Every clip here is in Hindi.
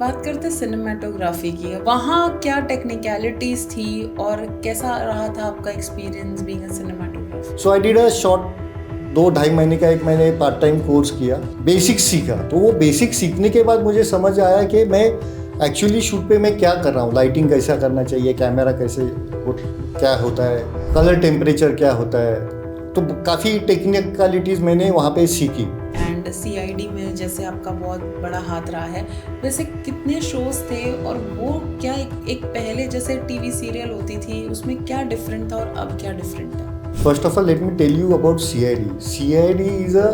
बात करते सिनेमेटोग्राफी की। वहाँ क्या टेक्निकलिटीज थी और कैसा रहा था आपका experience being a cinematographer? So I did a short 2-2.5 महीने का एक मैंने पार्ट टाइम कोर्स किया, बेसिक सीखा। तो वो बेसिक सीखने के बाद मुझे समझ आया कि मैं एक्चुअली शूट पे मैं क्या कर रहा हूँ, लाइटिंग कैसा करना चाहिए, कैमरा क्या होता है, कलर टेम्परेचर क्या होता है। तो काफ़ी टेक्निकलिटीज़ मैंने वहाँ पे सीखी। एंड सीआईडी में जैसे आपका बहुत बड़ा हाथ रहा है, वैसे कितने शोज थे और वो क्या एक पहले जैसे टीवी सीरियल होती थी उसमें क्या डिफरेंट था और अब क्या डिफरेंट है? First of all, let me tell you about CID. CID is a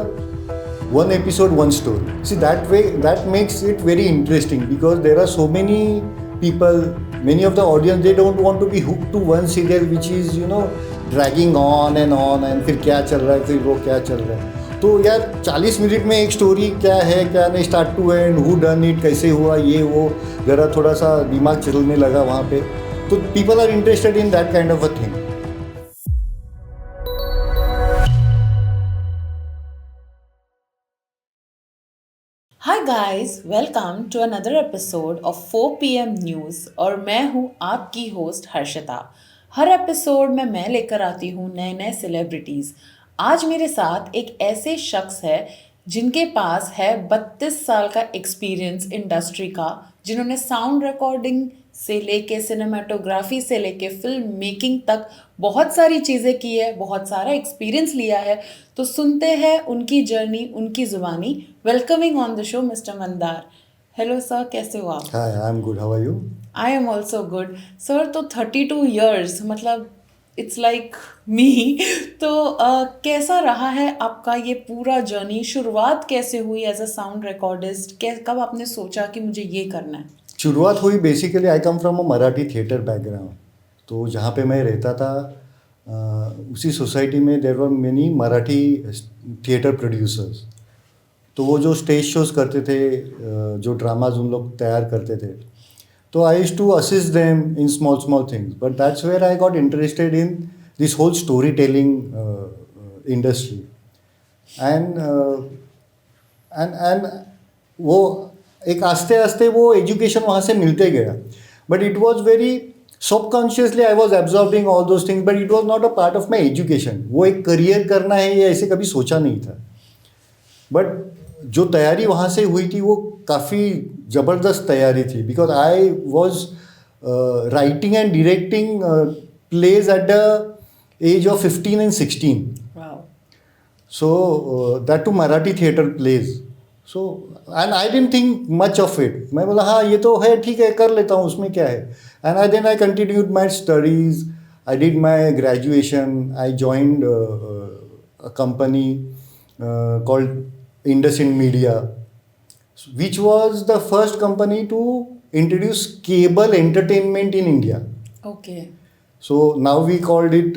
one episode, one story. See, that way, that makes it very interesting because there are so many people, many of the audience, they don't want to be hooked to one serial which is, dragging on and फिर क्या चल रहा है, फिर वो क्या चल रहा है। तो यार 40 मिनट में एक स्टोरी क्या है क्या नहीं, start to end, who done it, कैसे हुआ, ये वो, ज़रा थोड़ा सा दिमाग चलने लगा वहाँ पे। तो people are interested in that kind of a thing. Hi guys, welcome to another episode of 4 PM news और मैं हूँ आपकी होस्ट हर्षिता। हर एपिसोड में मैं लेकर आती हूँ नए नए सेलिब्रिटीज़। आज मेरे साथ एक ऐसे शख्स है जिनके पास है 32 साल का एक्सपीरियंस इंडस्ट्री का, जिन्होंने साउंड रिकॉर्डिंग से लेके सिनेमाटोग्राफी से लेके फिल्म मेकिंग तक बहुत सारी चीज़ें की है, बहुत सारा एक्सपीरियंस लिया है। तो सुनते हैं उनकी जर्नी, उनकी ज़ुबानी। Welcoming on the show mister Mandar. Hello sir, कैसे हो आप? Hi, I am good, how are you? I am also good sir. तो 32 ईयर्स मतलब इट्स लाइक मी। तो कैसा रहा है आपका ये पूरा जर्नी? शुरुआत कैसे हुई एज अ साउंड रिकॉर्डिस्ट? कब आपने सोचा कि मुझे ये करना है? शुरुआत हुई, basically I come from a Marathi theatre background. तो जहाँ पे मैं रहता था, उसी सोसाइटी में there were many Marathi theatre producers. तो वो जो स्टेज शोज करते थे, जो ड्रामाज उन लोग तैयार करते थे, तो I used to assist them in small small things. But that's where I got interested in this whole story telling industry. And and वो एक आस्ते आस्ते वो एजुकेशन वहाँ से मिलते गया। But it was very subconsciously I was absorbing all those things, but it was not a part of my education. वो एक करियर करना है ये ऐसे कभी सोचा नहीं था। बट जो तैयारी वहाँ से हुई थी वो काफ़ी ज़बरदस्त तैयारी थी, because I was writing and directing plays at the age of 15 and 16. Wow. So that to Marathi theatre plays. So and I didn't think much of it. मैं बोला हाँ ये तो है, ठीक है, कर लेता हूँ, उसमें क्या है। And then I continued my studies. I did my graduation. I joined a company called IndusInd Media, which was the first company to introduce cable entertainment in India. Okay. So now we called it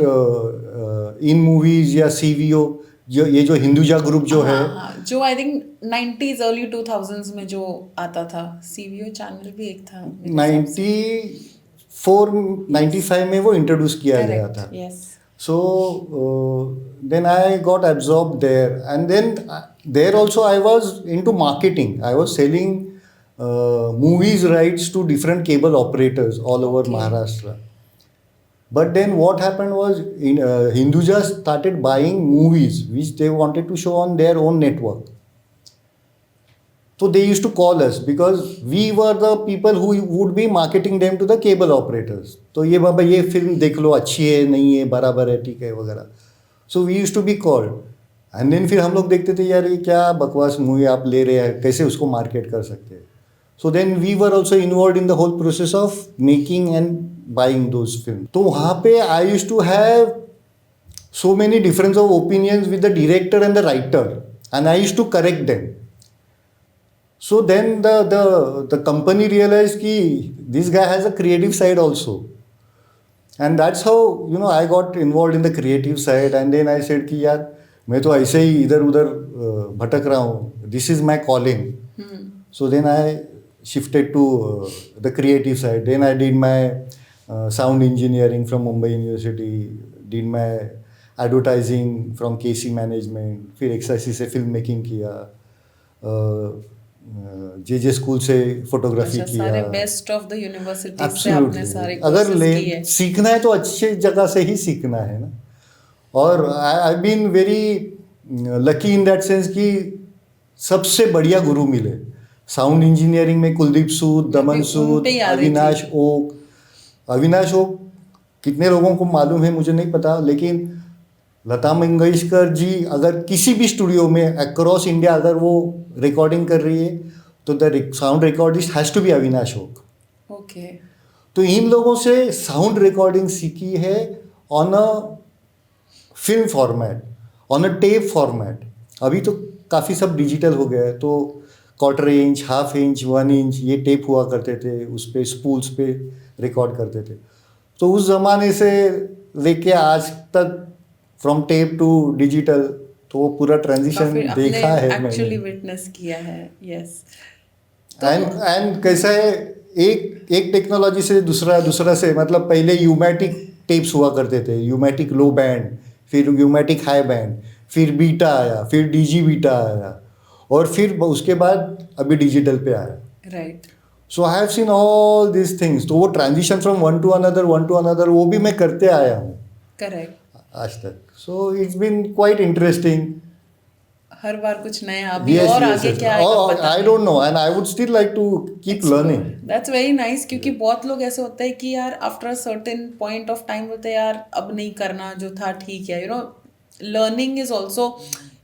in movies या CVO, जो हिंदुजा ग्रुप जो है। हाँ, जो I think 90s early 2000s में जो आता था, सीवीओ चैनल भी एक था मेरे हिसाब से। 94-95 में वो इंट्रोड्यूस किया गया करेक्ट, था। Yes. So then I got absorb there, and then there also I was into marketing. I was selling movies rights to different cable operators all over Okay. Maharashtra. But then what happened was Hinduja started buying movies which they wanted to show on their own network. So they used to call us because we were the people who would be marketing them to the cable operators. तो ये बाबा ये फिल्म देख लो, अच्छी है, नहीं है, बराबर है, ठीक है, वगैरह. So we used to be called. And then फिर हम लोग देखते थे यार ये क्या बकवास मूवी आप ले रहे हैं, कैसे उसको मार्केट कर सकते हैं. So then we were also involved in the whole process of making and buying those films. तो वहाँ पे I used to have so many difference of opinions with the director and the writer, and I used to correct them. So then the company realized कि this guy has a creative side also, and that's how I got involved in the creative side. And then I said कि यार मैं तो ऐसे ही इधर उधर भटक रहा हूँ, this is my calling. So then I shifted to the creative side. Then I did my sound engineering from Mumbai University, did my advertising from KC Management, फिर XIC से फिल्म मेकिंग किया, जे स्कूल से फोटोग्राफी अच्छा, किया। सारे बेस्ट ऑफ द यूनिवर्सिटीज से आपने एब्सोल्युटली, सारे अगर कोर्सेज किए। सीखना है तो अच्छे जगह से ही सीखना है ना। और I been very lucky in that sense कि सबसे बढ़िया गुरु मिले। साउंड इंजीनियरिंग में कुलदीप सूद, मैं भी दमन उन पे सूद, ही आ रही थी। अविनाश ओक। अविनाश ओक कितने लोगों को मालूम है मुझे नहीं पता, लेकिन लता मंगेशकर जी अगर किसी भी स्टूडियो में अक्रॉस इंडिया अगर वो रिकॉर्डिंग कर रही है तो the sound recordist has to be Avinash Oak. Okay. तो इन लोगों से साउंड रिकॉर्डिंग सीखी है on a film format, on a tape format. अभी तो काफ़ी सब डिजिटल हो गया है, तो quarter inch, half inch, 1 inch ये टेप हुआ करते थे, उस पे स्पूल्स पे रिकॉर्ड करते थे। तो उस ज़माने से लेके आज तक फ्रॉम टेप टू डिजिटल, तो वो पूरा काफी ट्रांजिशन आपने देखा है मैंने। एक्चुअली विटनेस किया है। यस। तो एंड कैसा है, एक एक टेक्नोलॉजी से दूसरा, दूसरा से मतलब पहले यूमैटिक टेप्स हुआ करते थे, यूमैटिक लो बैंड, फिर यूमैटिक हाई बैंड, फिर बीटा आया, फिर डीजी बीटा आया, और फिर उसके बाद अभी डिजिटल पे आया। Right. So I have seen all this things. तो वो transition from one to another वो भी मैं करते आया हूँ करेक्ट। आज तक। So it's been quite interesting. हर बार कुछ नया, अभी Yes, और yes, आगे yes. क्या आएगा Oh, पता I नहीं। don't know, and I would still like to keep learning. That's very nice, क्योंकि बहुत लोग ऐसे होते हैं कि यार after a certain point of time बोलते हैं यार अब नहीं करना, जो था ठीक है। लर्निंग इज ऑल्सो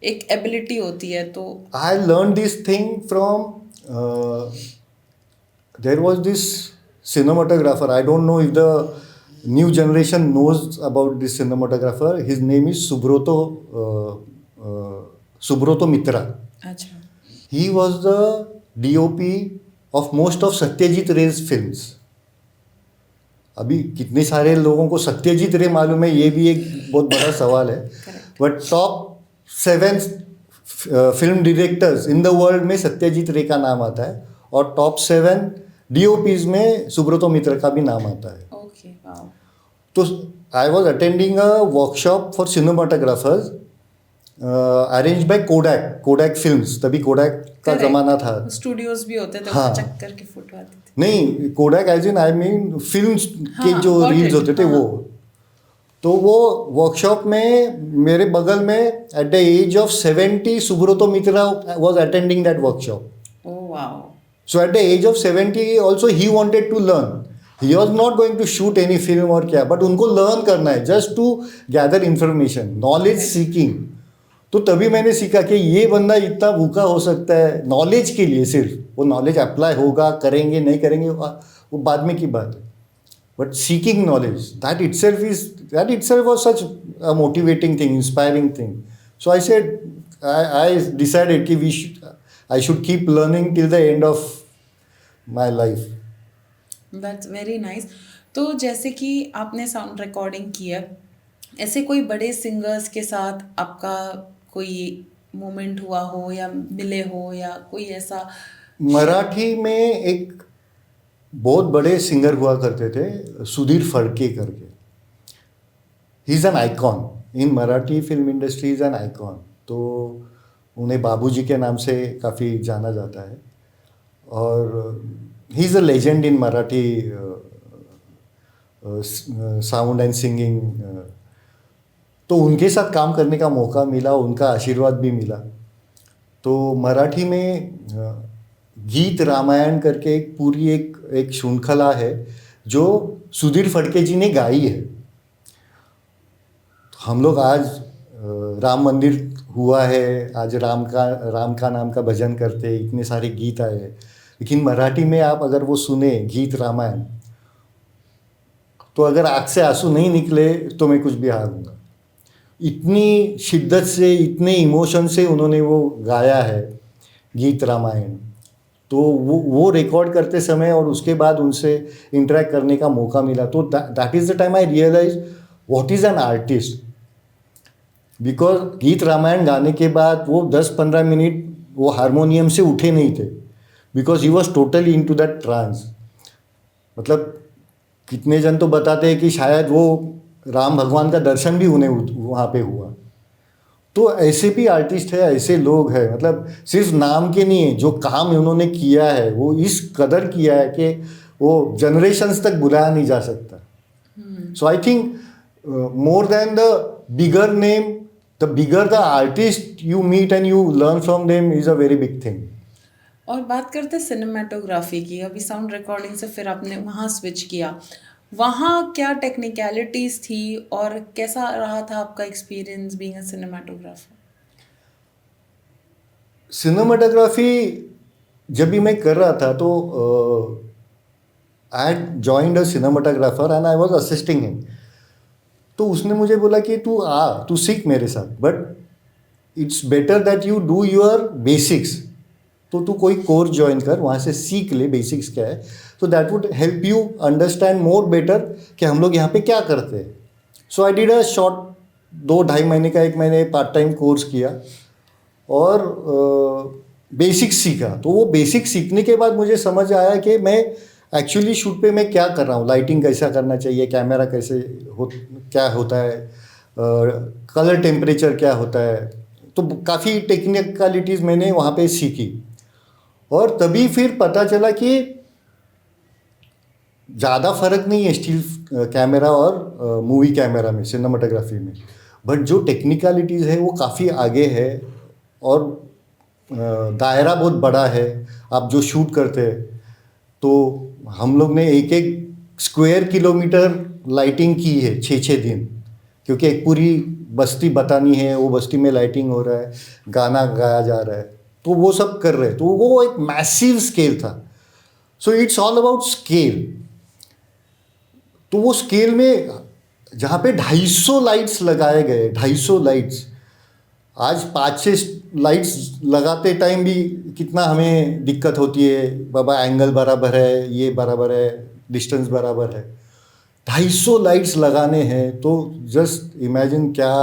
एक एबिलिटी होती है। तो I learned this thing from there was this cinematographer. I don't know if the new generation knows about this cinematographer. His name is Subroto Mitra. अच्छा। He was the DOP of most of Satyajit Ray's films. अभी कितने सारे लोगों को सत्यजीत रे मालूम है, ये भी एक बहुत बड़ा सवाल है। But top 7 film directors in the world में सत्यजीत रे का नाम आता है, और टॉप 7 DOPs में सुब्रतो मित्र का भी नाम आता है। ओके। वाओ। तो I was attending a workshop for cinematographers arrange by Kodak films. तभी कोडैक का जमाना था। स्टूडियोज भी होते थे, हाँ। वो चक्कर की फोटो आती थी। नहीं, Kodak as in I mean film के हाँ, जो got रील्स it, होते थे हाँ। वो। तो वो वर्कशॉप में मेरे बगल में at the age of 70 Subrata Mitra was attending that workshop. Oh wow. So at the age of 70 also he wanted to learn. He was not going to shoot any film और क्या, बट उनको लर्न करना है, just to gather information, knowledge seeking. तो तभी मैंने सीखा कि ये बंदा इतना भूखा हो सकता है नॉलेज के लिए। सिर्फ वो नॉलेज अप्लाई होगा, करेंगे नहीं करेंगे वो बाद में की बात है, but seeking knowledge that itself was such a motivating thing, inspiring thing. So I decided कि I should keep learning till the end of my life. That's very nice. तो जैसे कि आपने साउंड रिकॉर्डिंग की है, ऐसे कोई बड़े सिंगर्स के साथ आपका कोई मोमेंट हुआ हो या मिले हो, या कोई ऐसा? मराठी में एक बहुत बड़े सिंगर हुआ करते थे, सुधीर फड़के करके। He is an icon in Marathi film industry, is an icon. तो उन्हें बाबूजी के नाम से काफ़ी जाना जाता है, और he is a legend in Marathi sound and singing. तो उनके साथ काम करने का मौका मिला, उनका आशीर्वाद भी मिला। तो मराठी में गीत रामायण करके एक पूरी एक श्रृंखला है जो सुधीर फड़के जी ने गाई है। तो हम लोग आज राम मंदिर हुआ है, आज राम का नाम का भजन करते, इतने सारे गीत आए हैं, लेकिन मराठी में आप अगर वो सुने गीत रामायण, तो अगर आँख से आंसू नहीं निकले तो मैं कुछ भी हारूंगा। इतनी शिद्दत से, इतने इमोशन से उन्होंने वो गाया है गीत रामायण। तो वो रिकॉर्ड करते समय और उसके बाद उनसे इंटरेक्ट करने का मौका मिला, तो that is the time I realize what is an artist. Because Geet Ramayan गाने के बाद वो 10-15 मिनट वो हारमोनियम से उठे नहीं थे, because he was totally into that trance. मतलब कितने जन तो बताते हैं कि शायद वो राम भगवान का दर्शन भी उन्हें वहाँ पे हुआ। तो ऐसे भी आर्टिस्ट है, ऐसे लोग हैं, मतलब सिर्फ नाम के नहीं है, जो काम उन्होंने किया है वो इस कदर किया है कि वो जनरेशन्स तक बुलाया नहीं जा सकता. So I think more than the bigger name, the bigger the artist you meet and you learn from them is a very big thing. और बात करते हैं सिनेमाटोग्राफी की, अभी साउंड रिकॉर्डिंग से फिर आपने वहाँ स्विच किया, वहाँ क्या टेक्निकलिटीज़ थी और कैसा रहा था आपका experience being a cinematographer? Cinematography जब भी मैं कर रहा था तो I had joined a cinematographer and I was assisting him. तो उसने मुझे बोला कि तू सीख मेरे साथ, but it's better that you do your basics. तो तू कोई कोर्स ज्वाइन कर, वहाँ से सीख ले बेसिक्स क्या है, तो that would help you understand more better कि हम लोग यहाँ पे क्या करते हैं. सो आई डिड अ शॉर्ट 2-2.5 महीने का, 1 महीने पार्ट टाइम कोर्स किया और बेसिक्स सीखा. तो वो बेसिक सीखने के बाद मुझे समझ आया कि मैं एक्चुअली शूट पे मैं क्या कर रहा हूँ, लाइटिंग कैसा करना चाहिए, कैमरा कैसे क्या होता है, कलर टेम्परेचर क्या होता है. तो काफ़ी टेक्निकलिटीज़ मैंने वहाँ पे सीखी और तभी फिर पता चला कि ज़्यादा फर्क नहीं है स्टिल कैमरा और मूवी कैमरा में, सिनेमाटोग्राफी में, बट जो टेक्निकलिटीज़ है वो काफ़ी आगे है और दायरा बहुत बड़ा है. आप जो शूट करते हैं तो हम लोग ने 1-1 स्क्वायर किलोमीटर लाइटिंग की है 6-6 दिन, क्योंकि एक पूरी बस्ती बतानी है, वो बस्ती में लाइटिंग हो रहा है, गाना गाया जा रहा है, तो वो सब कर रहे हैं. तो वो एक मैसिव स्केल था. So it's all about scale. तो वो स्केल में जहाँ पे 250 लाइट्स लगाए गए, 250 लाइट्स, आज 5-6 लाइट्स लगाते टाइम भी कितना हमें दिक्कत होती है, बाबा एंगल बराबर है, ये बराबर है, डिस्टेंस बराबर है. 250 लाइट्स लगाने हैं तो जस्ट इमेजिन क्या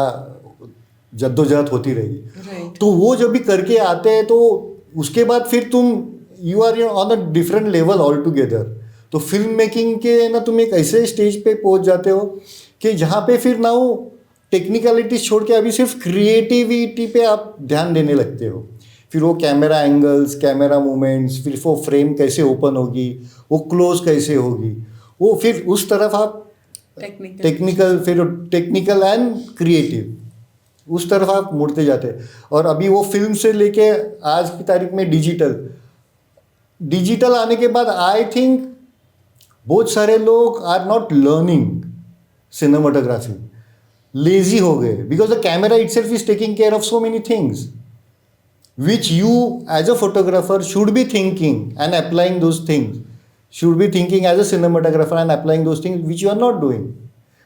जद्दोजहद होती रहेगी. राइट. तो वो जब भी करके आते हैं तो उसके बाद फिर तुम you are on a different level all together. तो फिल्म मेकिंग के ना तुम एक ऐसे स्टेज पे पहुंच जाते हो कि जहाँ पे फिर ना वो टेक्निकलिटीज छोड़ के अभी सिर्फ क्रिएटिविटी पे आप ध्यान देने लगते हो. फिर वो कैमरा एंगल्स, कैमरा मूवमेंट्स, फिर वो फ्रेम कैसे ओपन होगी, वो क्लोज कैसे होगी, वो फिर उस तरफ आप टेक्निकल, फिर टेक्निकल एंड क्रिएटिव, उस तरफ आप मुड़ते जाते हैं. और अभी वो फिल्म से लेके आज की तारीख में डिजिटल आने के बाद आई थिंक बहुत सारे लोग are not learning cinematography, lazy हो गए, because the camera itself is taking care of so many things which you as a photographer should be thinking and applying those things, should be thinking as a cinematographer and applying those things which you are not doing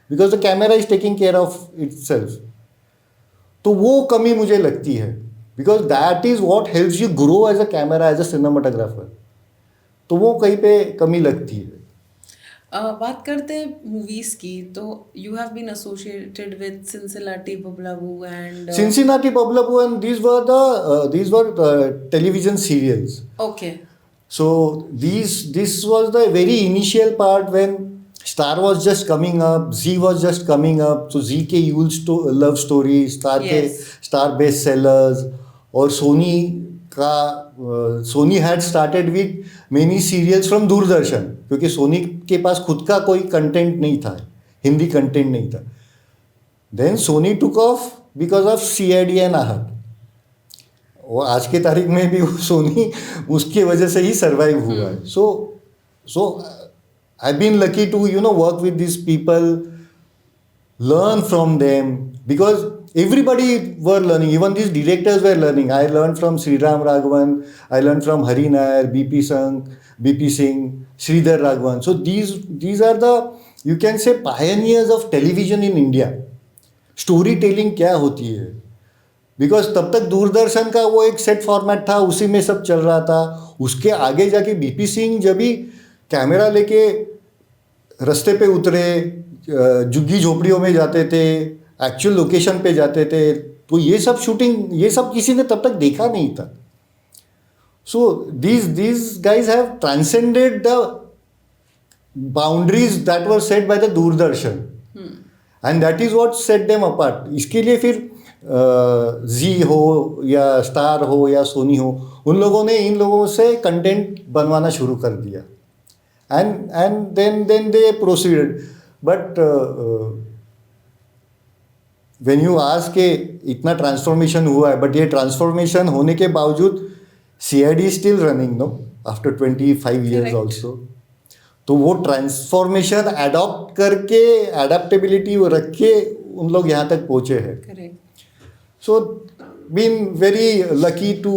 because the camera is taking care of itself. तो वो कमी मुझे लगती है, because that is what helps you grow as a camera, as a cinematographer. तो वो कहीं पे कमी लगती है. बात करते हैं मूवीज की, तो you have been associated with Cincinnati Bablabu and Cincinnati Pablabu, and these were the television serials. Okay. So this was the very initial part when Star was just coming up, Z was just coming up. So Z के love stories, Star के Yes. Star best sellers, और Sony का Sony had started with many serials from Doordarshan, क्योंकि Sony के पास खुद का कोई कंटेंट नहीं था, हिंदी कंटेंट नहीं था. Then Sony took off because of CID and आहट. वो आज के तारीख में भी वो सोनी उसकी वजह से ही सर्वाइव हुआ है. So I been lucky to work with this people, learn from them, because everybody were learning, even these directors were learning. I learned from Sriram Raghavan, I learned from Hari Nair, BP Singh, Sridhar Raghavan. So these are the, you can say, pioneers of television in India. Story telling क्या होती है, बिकॉज तब तक दूरदर्शन का वो एक सेट फॉर्मेट था, उसी में सब चल रहा था. उसके आगे जाके बीपी सिंह जब भी कैमरा लेके रास्ते पे उतरे, झुग्गी झोपड़ियों में जाते थे, एक्चुअल लोकेशन पे जाते थे, तो ये सब शूटिंग, ये सब किसी ने तब तक देखा नहीं था. सो these guys have transcended the boundaries that were set by the Doordarshan, and that is what set them apart. इसके लिए फिर जी हो या स्टार हो या सोनी हो, उन लोगों ने इन लोगों से कंटेंट बनवाना शुरू कर दिया and then they proceeded. But when you ask के इतना ट्रांसफॉर्मेशन हुआ है, बट ये ट्रांसफॉर्मेशन होने के बावजूद CID still running know after 25 years Correct. Also. तो वो ट्रांसफॉर्मेशन अडॉप्ट करके एडेप्टेबिलिटी रख के उन लोग यहाँ तक पहुँचे हैं. Correct. So been very lucky to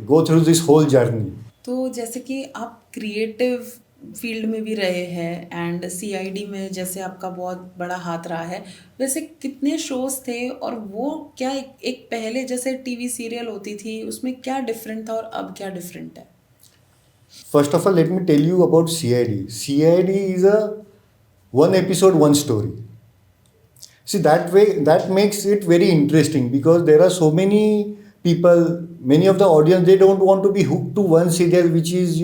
go through this whole journey. तो जैसे कि आप क्रिएटिव फील्ड में भी रहे हैं एंड CID में जैसे आपका बहुत बड़ा हाथ रहा है, वैसे कितने शोज थे और वो क्या एक पहले जैसे टीवी सीरियल होती थी उसमें क्या डिफरेंट था और अब क्या डिफरेंट है? First of all, let me tell you about CID. CID is a one episode, one story. See, that way, that makes it very interesting because there are so many people, many of the audience, they don't want to be hooked to one serial which is,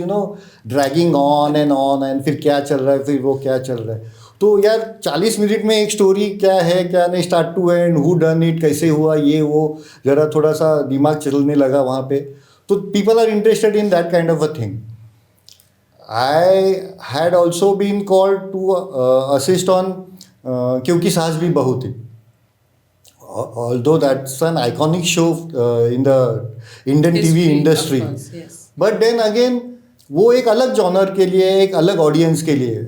dragging on and फिर क्या चल रहा है, फिर वो क्या चल रहा है. तो यार 40 मिनट में एक स्टोरी क्या है क्या नहीं, start to end, who done it, कैसे हुआ, ये वो, जरा थोड़ा सा दिमाग चलने लगा वहाँ पे. तो people are interested in that kind of a thing. I had also been called to assist on क्योंकि सास भी बहू थी. Although that's an iconic show in the Indian TV History, industry. of course, yes. But then again, वो एक अलग जॉनर के लिए, एक अलग ऑडियंस के लिए.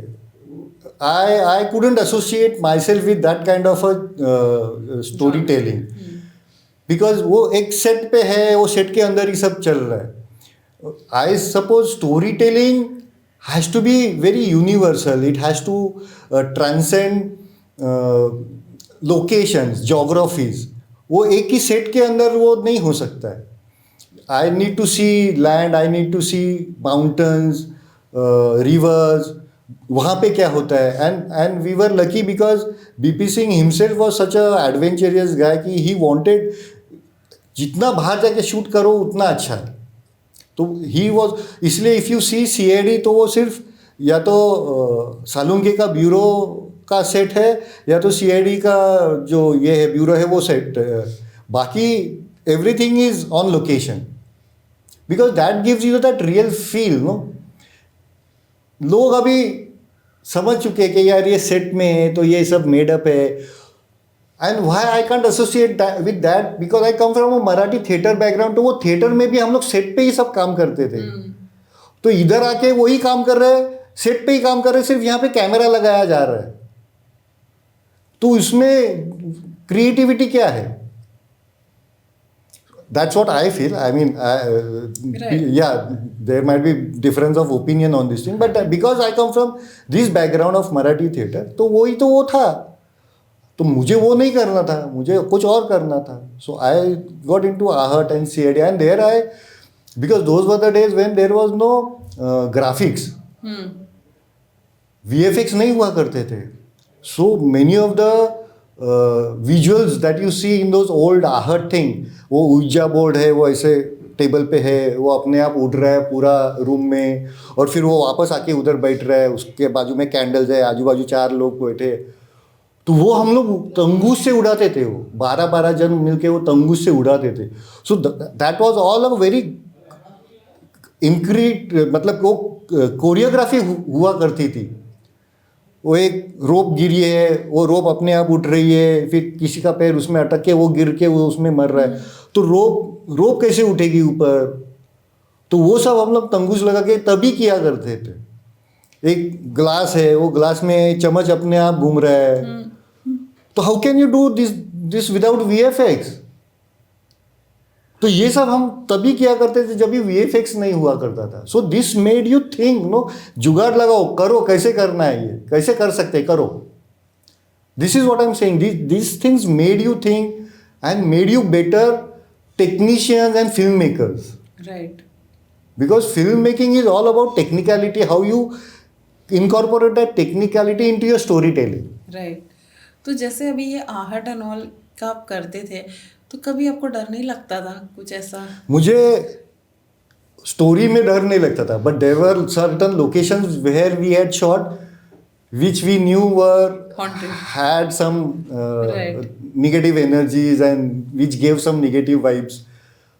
I couldn't associate myself with that kind of a storytelling. Because वो एक सेट पे है, वो सेट के अंदर ही सब चल रहा है. I suppose storytelling has to be very universal. It has to transcend locations, geographies. वो एक ही सेट के अंदर वो नहीं हो सकता है. I need to see land, I need to see mountains, rivers. वहाँ पे क्या होता है. And we were lucky because BP Singh himself was such a adventurous guy कि he wanted जितना बाहर जाके शूट करो उतना अच्छा है. तो ही वॉज, इसलिए इफ़ यू सी CID तो वो सिर्फ या तो सालुंगे का ब्यूरो का सेट है या तो CID का जो ये है ब्यूरो है वो सेट. बाकी everything is on location because that gives you that real feel. No, लोग अभी समझ चुके हैं कि यार ये सेट में है तो ये सब मेडअप है. And why I can't associate with that because I come from a Marathi theatre background. तो वो थिएटर में भी हम लोग सेट पे ही सब काम करते थे. तो इधर आके वही काम कर रहे हैं, सेट पे ही काम कर रहे हैं, सिर्फ यहाँ पे कैमरा लगाया जा रहा है. तो इसमें क्रिएटिविटी क्या है? That's what I feel. I mean, yeah, there might be difference of opinion on this thing, but because I come from this background of Marathi theatre, तो वही तो वो था. तो मुझे वो नहीं करना था, मुझे कुछ और करना था. So I got into Ahart and CID, and there because those were the days when there was no graphics. VFX नहीं हुआ करते थे. So many of the visuals that you see in those old Ahart thing, वो ऊर्जा बोर्ड है, वो ऐसे टेबल पे है, वो अपने आप उड़ रहा है पूरा रूम में, और फिर वो वापस आके उधर बैठ रहा है, उसके बाजू में कैंडल्स है, आजू बाजू 4 लोग बैठे. तो वो हम लोग तंगूस से उड़ाते थे. वो 12 जन मिलके वो तंगूस से उड़ाते थे. So that was all a very मतलब वो कोरियोग्राफी हुआ करती थी. वो एक रोप गिरी है, वो रोप अपने आप उठ रही है, फिर किसी का पैर उसमें अटक के वो गिर के वो उसमें मर रहा है. तो रोप कैसे उठेगी ऊपर? तो वो सब हम लोग तंगूस लगा के तभी किया करते थे. एक ग्लास है, वो ग्लास में चम्मच अपने आप घूम रहा है. तो how can you do this without VFX? तो ये सब हम तभी किया करते थे जब भी VFX नहीं हुआ करता था. So this made you think. No, जुगाड़ लगाओ, करो, कैसे करना है, ये कैसे कर सकते, करो. This is what I am saying. This things made you think and made you better technicians and film makers. Right. Because film making is all about technicality, how you incorporate that technicality into your story telling. Right. तो जैसे अभी ये आहट एंड ऑल का आप करते थे, तो कभी आपको डर नहीं लगता था कुछ ऐसा? मुझे स्टोरी में डर नहीं लगता था, but there were certain locations where we had shot which we knew were Haunted. had some Right. negative energies and which gave some negative vibes.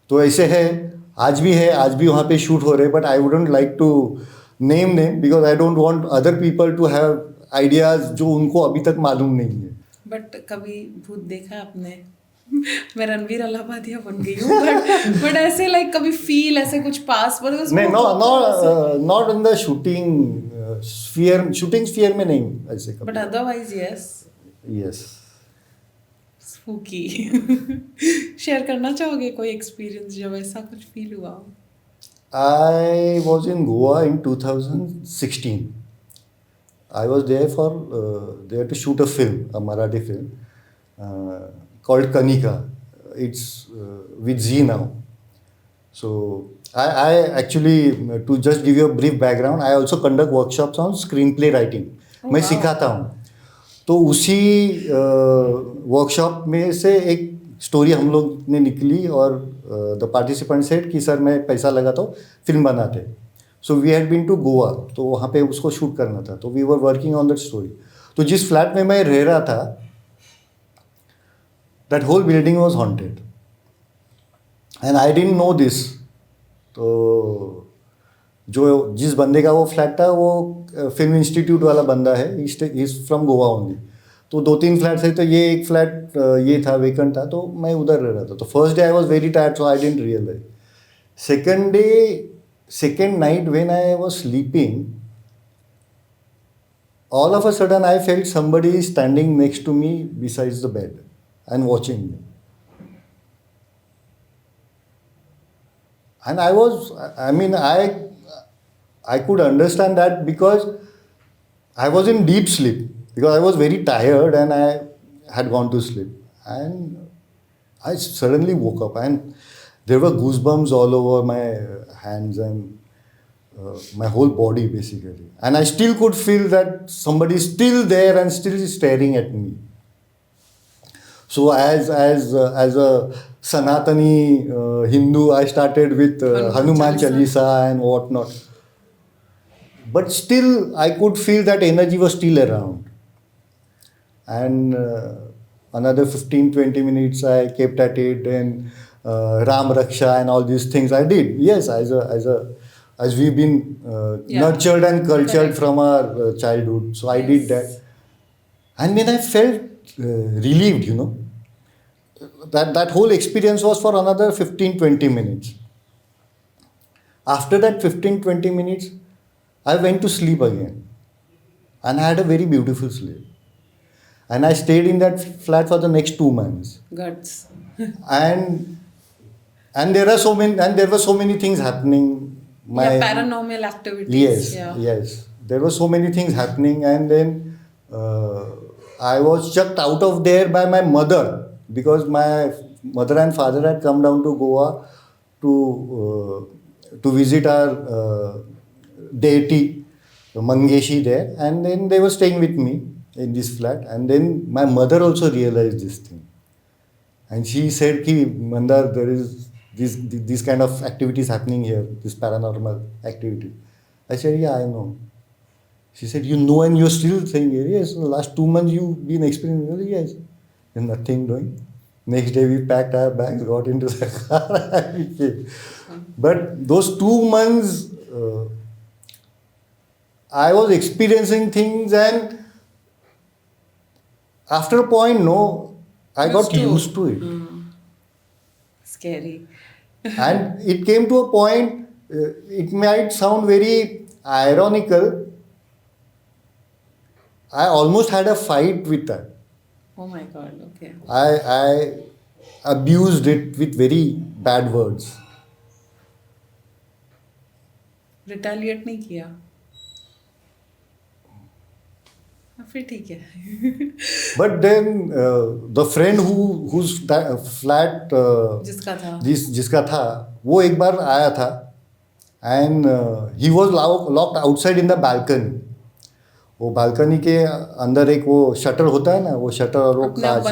तो ऐसे है, आज भी वहाँ पे शूट हो रहे, but I wouldn't like to name because I don't want other people to have ideas जो उनको अभी तक मालूम नहीं है. बट कभी भूत देखा आपने? मैं रणवीर अलाहाबादिया बन गई हूँ, बट ऐसे लाइक कभी फील ऐसे कुछ पास पर नहीं, not in the shooting sphere में नहीं ऐसे कभी. But otherwise yes. Yes. Spooky. Share करना चाहोगे कोई एक्सपीरियंस जब ऐसा कुछ फील हुआ? I was in Goa in 2016. I was there for there to shoot a film, a Marathi film called Kanika. It's with Z now. So I actually, to just give you a brief background, I also conduct workshops on screenplay writing. मैं सिखाता हूँ. तो उसी वर्कशॉप में से एक स्टोरी हम लोग ने निकली और द पार्टिसिपेंट सेड कि सर मैं पैसा लगाता हूँ, फिल्म बनाते. So we had been to Goa, तो वहाँ पे उसको शूट करना था. तो we were working on that story. तो जिस फ्लैट में मैं रह रहा था, that whole building was haunted and I didn't know this. तो जो जिस बंदे का वो फ्लैट था वो फिल्म इंस्टीट्यूट वाला बंदा है, इज फ्रॉम गोवा ओनली. तो 2-3 फ्लैट्स है, तो ये एक फ्लैट ये था, वेकेंट था, तो मैं उधर रह रहा था. तो first day I was very tired, so I didn't realize. second night when I was sleeping, all of a sudden I felt somebody is standing next to me besides the bed and watching me. And I could understand that because I was in deep sleep, because I was very tired and I had gone to sleep. And I suddenly woke up and there were goosebumps all over my hands and my whole body basically. And I still could feel that somebody is still there and still staring at me. So as a Sanatani Hindu, I started with Hanuman Chalisa and whatnot. But still, I could feel that energy was still around. And another 15-20 minutes I kept at it, and Ram Raksha and all these things I did. Yes, as we've been nurtured and cultured from our childhood. So I did that. And when I felt relieved, that whole experience was for another 15-20 minutes. After that 15-20 minutes, I went to sleep again. And I had a very beautiful sleep. And I stayed in that flat for the next 2 months. Guts. And there were so many things happening. Paranormal activities. Yes. There were so many things happening, and then I was chucked out of there by my mother, because my mother and father had come down to Goa to visit our deity Mangeshi there, and then they were staying with me in this flat. And then my mother also realized this thing, and she said, "Ki Mandar, there is this kind of activities happening here, this paranormal activity." I said, "Yeah, I know." She said, "You know, and you're still saying, yes, the last 2 months you've been experiencing." Yes. And nothing doing. Next day we packed our bags, got into the car, and we came. But those 2 months, I was experiencing things, and after a point, I got used to it. Scary. And it came to a point, it might sound very ironical, I almost had a fight with that. Oh my God, okay. I abused it with very bad words. Retaliate नहीं किया? फिर ठीक है. But then the friend whose flat जिसका था, वो एक बार आया था, and he was locked outside in the balcony. वो बालकनी के अंदर एक वो शटर होता है ना, वो शटर और वो कांच,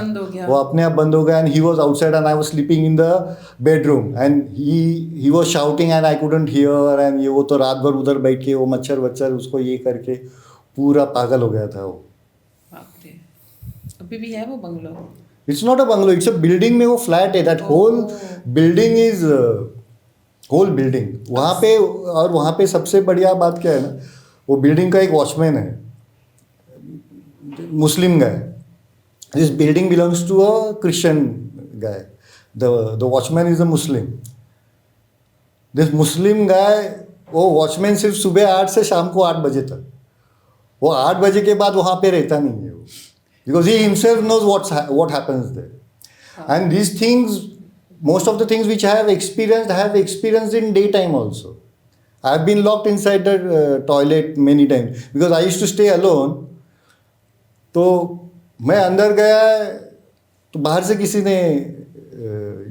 वो अपने आप बंद हो गया. And he was outside and I was sleeping in the bedroom, and he was shouting and I couldn't hear. And ये वो तो रात भर उधर बैठ के वो मच्छर वच्छर उसको ये करके पूरा पागल हो गया था वो. बाप रे, अभी भी है वो bungalow? It's not a bungalow, it's a building में वो फ्लैट है. That whole building is whole building वहाँ पे. और वहाँ पे सबसे बढ़िया बात क्या है ना, वो बिल्डिंग का एक वॉचमैन है, Muslim guy. This building belongs to a Christian guy. The watchman is a Muslim. This Muslim guy, वो वॉचमैन सिर्फ सुबह 8 से शाम को 8 बजे तक. वो 8 बजे के बाद वहाँ पे रहता नहीं है वो, because he himself knows what happens there. And these things, most of the things which I have experienced in daytime also. I have been locked inside the toilet many times because I used to stay alone. तो मैं अंदर गया तो बाहर से किसी ने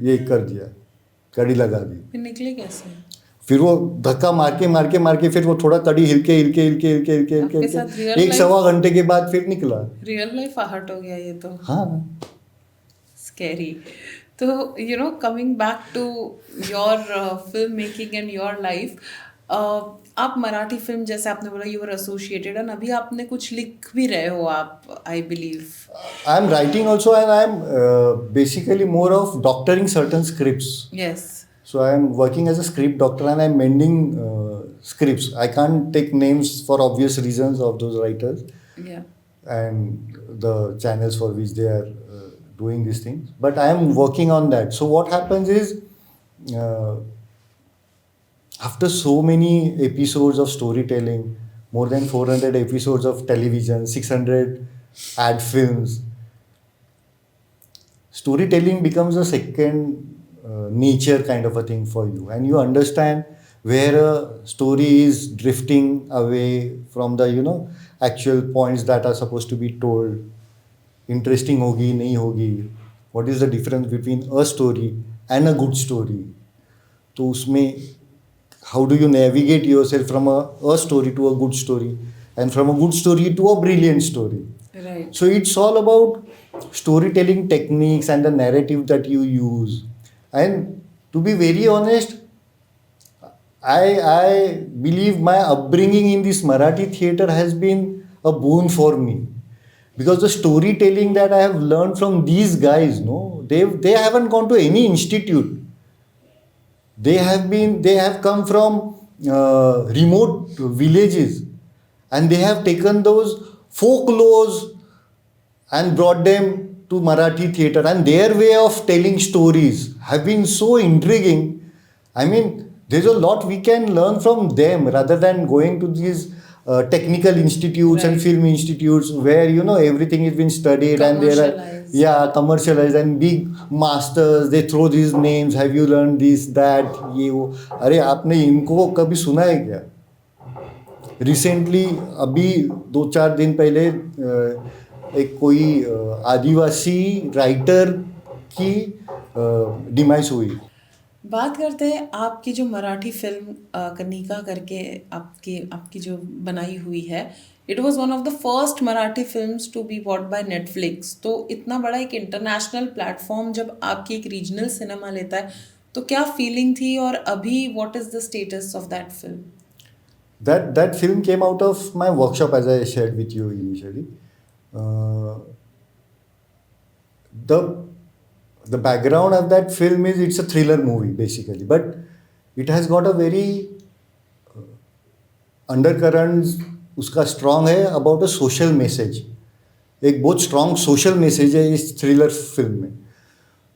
ये कर दिया, कड़ी लगा दी. फिर निकले कैसे? फिर वो धक्का मार के फिर वो थोड़ा कड़ी आपके साथ real एक life- सवा घंटे के बाद फिर निकला. रियल लाइफ आहट हो गया ये तो. हाँ. स्कैरी. तो coming back to your film making and your life, आप मराठी फिल्म, जैसे आपने बोला यू वर एसोसिएटेड, एंड अभी आपने कुछ लिख भी रहे हो आप, I believe. I am writing also, and I am basically more of doctoring certain scripts. Yes. So I am working as a script doctor and I am mending scripts. I can't take names for obvious reasons of those writers या. and the channels for which they are doing these things. But I am working on that. So what happens is, after so many episodes of storytelling, more than 400 episodes of television, 600 ad films, storytelling becomes a second nature kind of a thing for you, and you understand where a story is drifting away from the actual points that are supposed to be told. Interesting होगी नहीं होगी, what is the difference between a story and a good story. तो उसमें how do you navigate yourself from a story to a good story, and from a good story to a brilliant story. Right. So it's all about storytelling techniques and the narrative that you use. And to be very honest, I believe my upbringing in this Marathi theatre has been a boon for me, because the storytelling that I have learned from these guys, no, they haven't gone to any institute. They have come from remote villages, and they have taken those folklores and brought them to Marathi theatre, and their way of telling stories have been so intriguing. I mean, there's a lot we can learn from them rather than going to these technical institutes and Right. film institutes where everything has been studied and there are Commercialized. commercialized and big masters. They throw these names. Have you learned this, that, ये वो. अरे आपने इनको कभी सुना है क्या? रिसेंटली अभी 2-4 दिन पहले एक कोई आदिवासी राइटर की डिमाइस हुई. बात करते हैं आपकी जो मराठी फिल्म कनिका करके आपकी जो बनाई हुई है. It was one of the first Marathi films to be bought by Netflix. तो इतना बड़ा एक इंटरनेशनल प्लेटफॉर्म जब आपकी एक रीजनल सिनेमा लेता है, तो क्या फीलिंग थी, और अभी what is the status of that film? That film came out of my workshop, as I shared with you initially. The background of that film is it's a thriller movie basically, but it has got a very undercurrents उसका strong है about a social message. एक बहुत strong social message है इस thriller film में.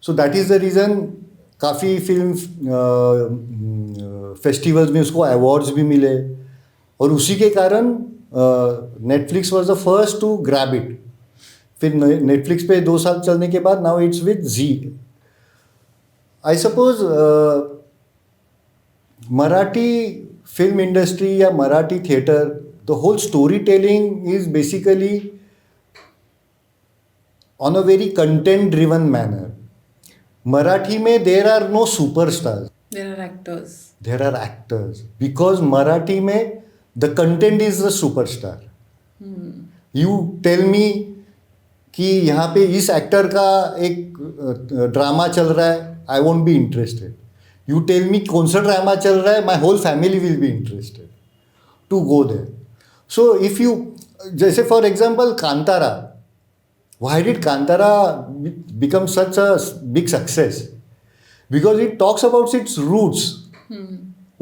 So that is the reason काफ़ी फिल्म फेस्टिवल्स में उसको अवार्ड्स भी मिले, और उसी के कारण Netflix was the first to grab it. फिर नेटफ्लिक्स पे 2 साल चलने के बाद now it's with Zee. I suppose Marathi film industry या Marathi theatre, the whole story telling is basically on a very content driven manner. Marathi में there are no superstars, there are actors. there are actors, because Marathi में the content is the superstar. You tell me कि यहाँ पे इस एक्टर का एक ड्रामा चल रहा है, I won't be interested. You tell me कौन सा ड्रामा चल रहा है, my whole family will be interested to go there. So if you, जैसे for example Kantara, Why did Kantara become such a big success? Because it talks about its roots.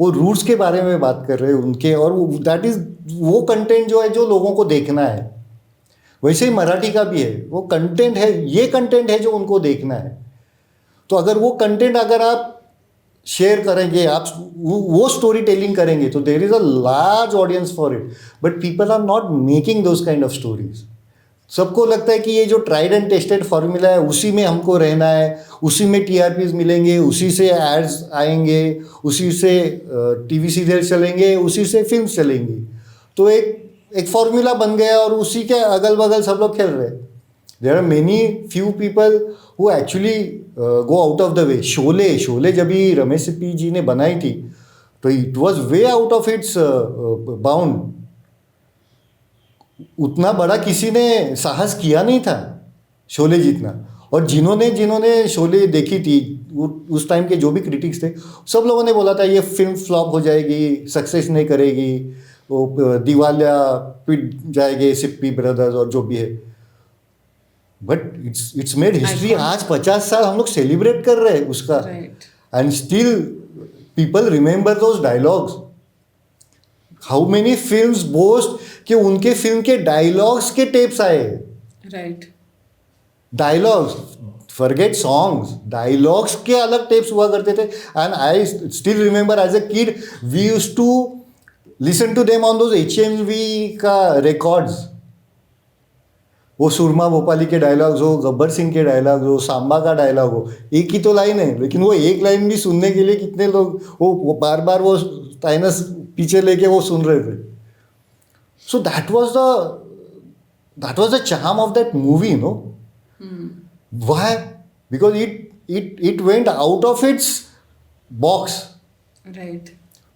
वो रूट्स के बारे में बात कर रहे हैं उनके, और दैट इज वो कंटेंट जो है जो लोगों को देखना है. वैसे ही मराठी का भी है, वो कंटेंट है, ये कंटेंट है जो उनको देखना है. तो अगर वो कंटेंट अगर आप शेयर करेंगे, आप वो स्टोरी टेलिंग करेंगे, तो there is a large audience for it. But people are not making those kind of stories. सबको लगता है कि ये जो ट्राइड एंड टेस्टेड फॉर्मूला है उसी में हमको रहना है, उसी में टीआरपीज मिलेंगे, उसी से एड्स आएंगे, उसी से टीवी सीरियल चलेंगे, उसी से फिल्म चलेंगी. तो एक फॉर्मूला बन गया और उसी के अगल बगल सब लोग खेल रहे हैं. There are many few people who actually go out of the way. Sholay जब भी रमेश सिप्पी जी ने बनाई थी तो it was way out of its bound. उतना बड़ा किसी ने साहस किया नहीं था शोले जितना. और जिन्होंने शोले देखी थी उस टाइम के जो भी क्रिटिक्स थे, सब लोगों ने बोला था ये फिल्म फ्लॉप हो जाएगी, सक्सेस नहीं करेगी, वो दिवालिया पिट जाएंगे सिप्पी ब्रदर्स और जो भी है. But it's made history. आज 50 साल हम लोग सेलिब्रेट कर रहे हैं उसका, and still people remember those dialogues. How many films boast कि उनके फिल्म के डायलॉग्स के टेप्स आए. Right. Dialogues, forget songs, dialogues के अलग टेप्स हुआ करते थे. And I still remember as a kid we used to listen to them on those HMV का रिकॉर्ड्स. वो सुरमा भोपाली के डायलॉग्स हो, गब्बर सिंह के डायलॉग्स हो, सांबा का डायलॉग हो, एक ही तो लाइन है, लेकिन वो एक लाइन भी सुनने के लिए कितने लोग वो बार बार वो साइनस पीछे लेके वो सुन रहे थे. So that was the charm of that movie, you know. Why? Because it went out of its box. Right.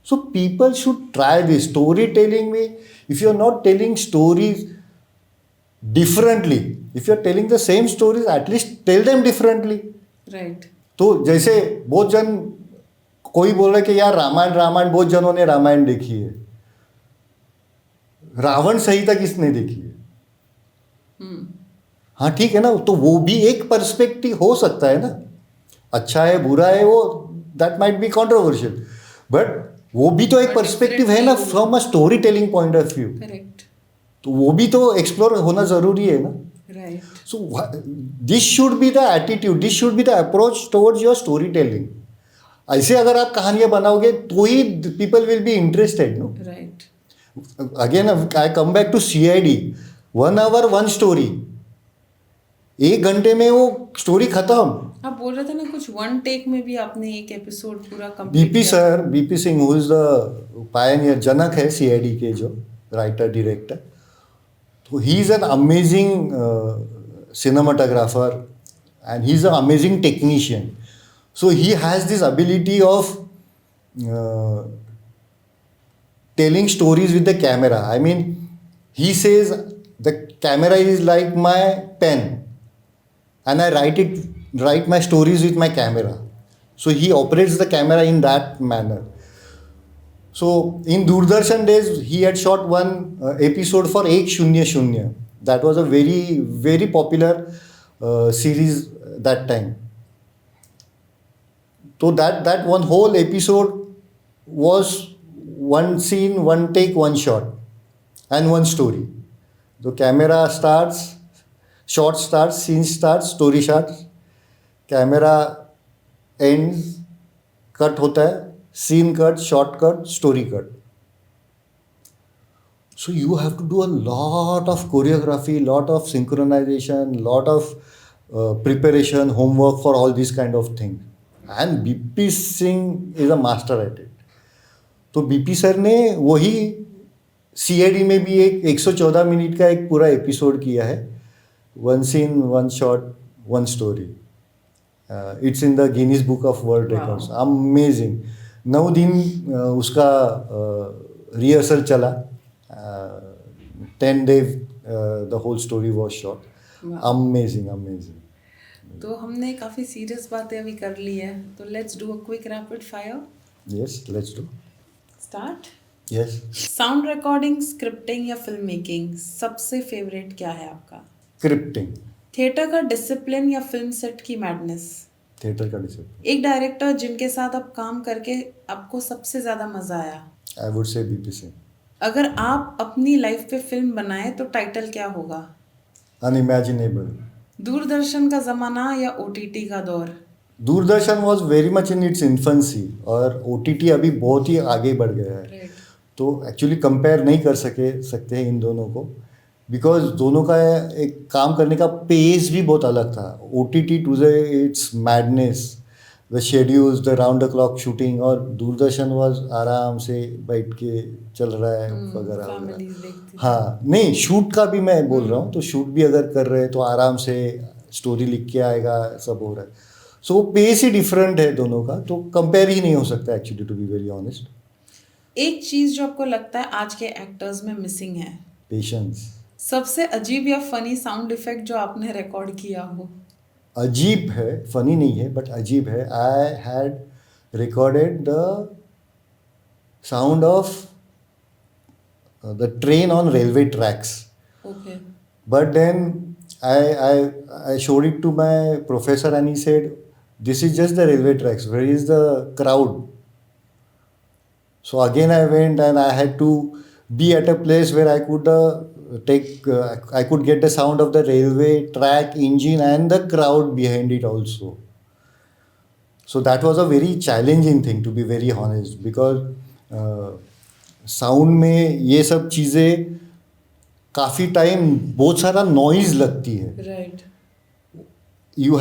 So people should try this storytelling में. If you're not telling stories differently, if you're telling the same stories, at least tell them differently. Right. तो जैसे बहुत जन कोई बोल रहा है कि यार रामायण बहुत जनों ने रामायण देखी है, रावण संहिता किसने देखी है? हाँ ठीक है ना, तो वो भी एक पर्सपेक्टिव हो सकता है ना. अच्छा है बुरा है वो, that might be controversial, but वो भी तो एक पर्सपेक्टिव है ना from a story telling point of view. Correct. तो वो भी तो एक्सप्लोर होना जरूरी है ना. Right. So this should be the attitude, this should be the approach towards your story telling. ऐसे अगर आप कहानियां बनाओगे तो ही people will be interested. No. Right. Again I come back to CID. 1 hour 1 story, 1 घंटे में वो स्टोरी खत्म. आप बोल रहे थे ना कुछ वन टेक में भी आपने एक एपिसोड पूरा कंप्लीट किया. BP Singh who is the pioneer, जनक है CID के जो राइटर डायरेक्टर. तो he is an amazing cinematographer and he is a amazing technician. So he has this ability of telling stories with the camera. I mean, he says the camera is like my pen and I write my stories with my camera. So he operates the camera in that manner. So in Doordarshan days, he had shot one episode for 100. That was a very, very popular series that time. So that one whole episode was one scene, one take, one shot, and one story. The camera starts, shot starts, scene starts, story starts, camera ends, cut होता है, scene cut, shot cut, story cut. So you have to do a lot of choreography, lot of synchronization, lot of preparation, homework for all these kind of things. And BP Singh is a master at it. तो BP सर ने वही CID में भी एक 114 मिनट का एक पूरा एपिसोड किया है. 1 scene, 1 shot, 1 story. It's in the Guinness book of world records. Amazing. 9 दिन उसका रिहर्सल चला. 10 days the whole story was shot. Amazing. तो हमने काफ़ी सीरियस बातें अभी कर ली है, तो let's do a quick rapid fire. Yes, let's do. Start. Yes. Sound recording, scripting या फिल्म मेकिंग, सबसे फेवरेट क्या है आपका? स्क्रिप्टिंग. थिएटर का डिसिप्लिन या फिल्म सेट की मैडनेस? थिएटर का डिसिप्लिन। एक डायरेक्टर जिनके साथ आप काम करके आपको सबसे ज्यादा मजा आया? I would say BP Singh. अगर आप अपनी लाइफ पे फिल्म बनाए तो टाइटल क्या होगा? अनइमेजिनेबल। दूरदर्शन का जमाना या ओटीटी का दौर? Doordarshan was very much in its infancy और ओटीटी अभी बहुत ही आगे बढ़ गया है। Right. तो एक्चुअली कंपेयर नहीं कर सकते हैं इन दोनों को, बिकॉज दोनों का एक काम करने का पेस भी बहुत अलग था। O T T to it's madness, the schedules, the round the clock shooting, और दूरदर्शन वाज आराम से बैठ के चल रहा है वगैरह families वगैरह। देखती थी। हाँ, नहीं, शूट का भी मैं बोल रहा हूँ, तो शूट भी अगर कर रहे हैं तो आराम से स्टोरी लिख के आएगा, सब हो रहा है। सो वो पेस ही डिफरेंट है दोनों का, तो कंपेयर ही नहीं हो सकता actually, to be very honest. एक चीज जो आपको लगता है आज के एक्टर्स में मिसिंग है? पेशेंस। सबसे अजीब या फनी साउंड इफेक्ट जो आपने रिकॉर्ड किया हो? अजीब है, फनी नहीं है, बट अजीब है। I had recorded the sound of the train on railway tracks, okay. but then I showed it to my professor and he said, this is just the railway tracks, where is the crowd? So again I went and I had to be at a place where I could I could get the sound of the railway track engine and the crowd behind it also. So that was a very challenging thing, to be very honest, because sound में ये सब चीज़ें काफ़ी टाइम बहुत सारा नॉइज़ लगती है। राइट। यू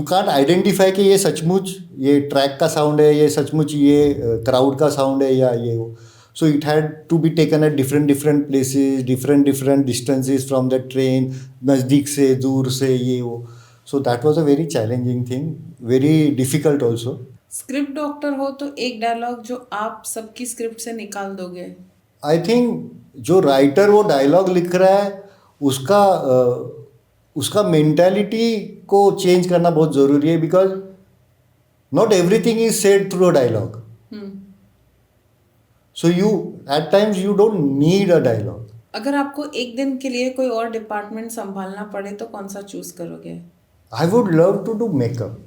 कांट आइडेंटिफाई कि ये सचमुच ये ट्रैक का साउंड है, ये सचमुच ये क्राउड का साउंड है, या ये वो। So it had to be taken at different places, different distances from the train, नज़दीक से, दूर से, ये वो। So that was a very challenging thing, very difficult also. Script doctor हो तो एक डायलॉग जो आप सबकी स्क्रिप्ट से निकाल दोगे? आई थिंक जो राइटर वो डायलॉग लिख रहा है उसका उसका मेंटालिटी को चेंज करना बहुत ज़रूरी है, because not everything is said through a dialogue. So you at times you don't need a dialogue. अगर आपको एक दिन के लिए कोई और डिपार्टमेंट संभालना पड़े तो कौन सा चूज करोगे? I would love to do makeup.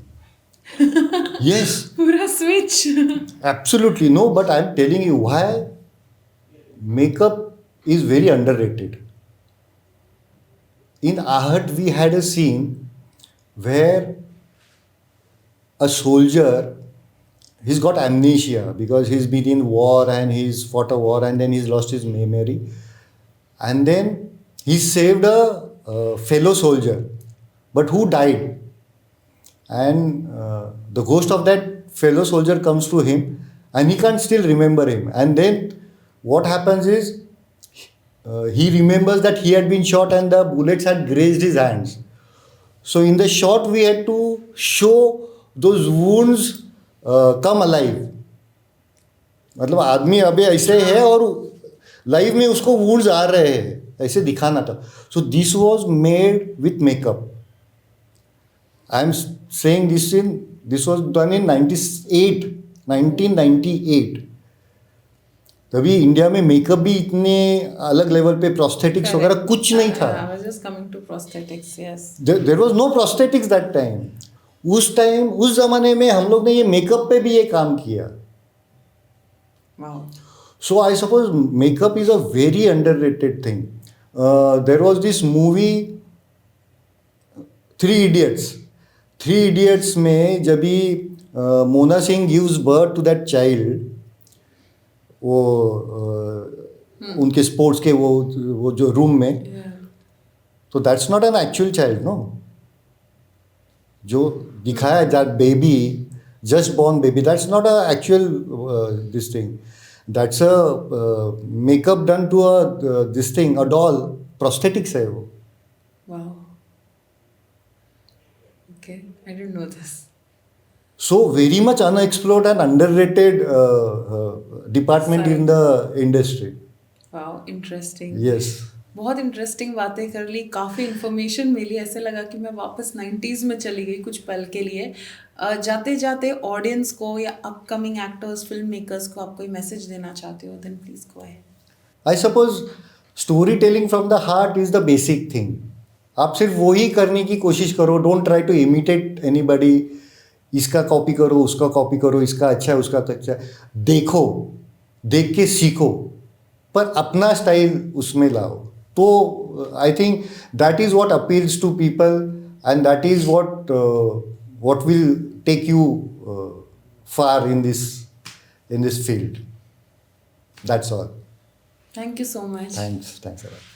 Yes, पूरा switch. absolutely. No, but I'm telling you why makeup is very underrated. In Ahat, we had a scene where a soldier, he's got amnesia because he's been in war and he's fought a war and then he's lost his memory. And then he saved a fellow soldier, but who died. And the ghost of that fellow soldier comes to him and he can't still remember him. And then what happens is he remembers that he had been shot and the bullets had grazed his hands. So in the shot we had to show those wounds come alive. मतलब आदमी अभी ऐसे है और लाइव में उसको वुंड्स आ रहे हैं, ऐसे दिखाना था. So this was made with makeup. I am saying this was done in 1998. तभी इंडिया में मेकअप भी इतने अलग लेवल पे, प्रोस्थेटिक्स वगैरह कुछ नहीं था. I was just coming to prosthetics, yes. There was no prosthetics that time. उस जमाने में हम लोग ने ये मेकअप पे भी ये काम किया. Wow. So I suppose makeup is a very underrated thing. There was this movie Three Idiots. Three Idiots में जब भी Mona Singh gives birth to that child, वो उनके स्पोर्ट्स के वो जो रूम में, तो that's not an actual child, no. जो दिखाया that baby, just born baby, that's not a actual this thing. That's a makeup done to a this thing, a doll. Prosthetics है वो. Wow. Okay, I didn't know this. So very much unexplored and underrated department in the industry. Wow, interesting. Yes. बहुत इंटरेस्टिंग बातें कर ली, काफ़ी इन्फॉर्मेशन मिली. ऐसे लगा कि मैं वापस 90s में चली गई कुछ पल के लिए. जाते जाते ऑडियंस को या अपकमिंग एक्टर्स, फिल्म मेकर्स को आप कोई मैसेज देना चाहते हो, then please go ahead. I suppose storytelling from the heart is the basic thing. आप सिर्फ वही करने की कोशिश करो. Don't try to imitate anybody. इसका कॉपी करो, उसका कॉपी करो, इसका अच्छा है, उसका अच्छा है. देखो, देख के सीखो, पर अपना स्टाइल उसमें लाओ. तो I think that is what appeals to people, and that is what will take you far in this field. That's all. Thank you so much. Thanks a lot.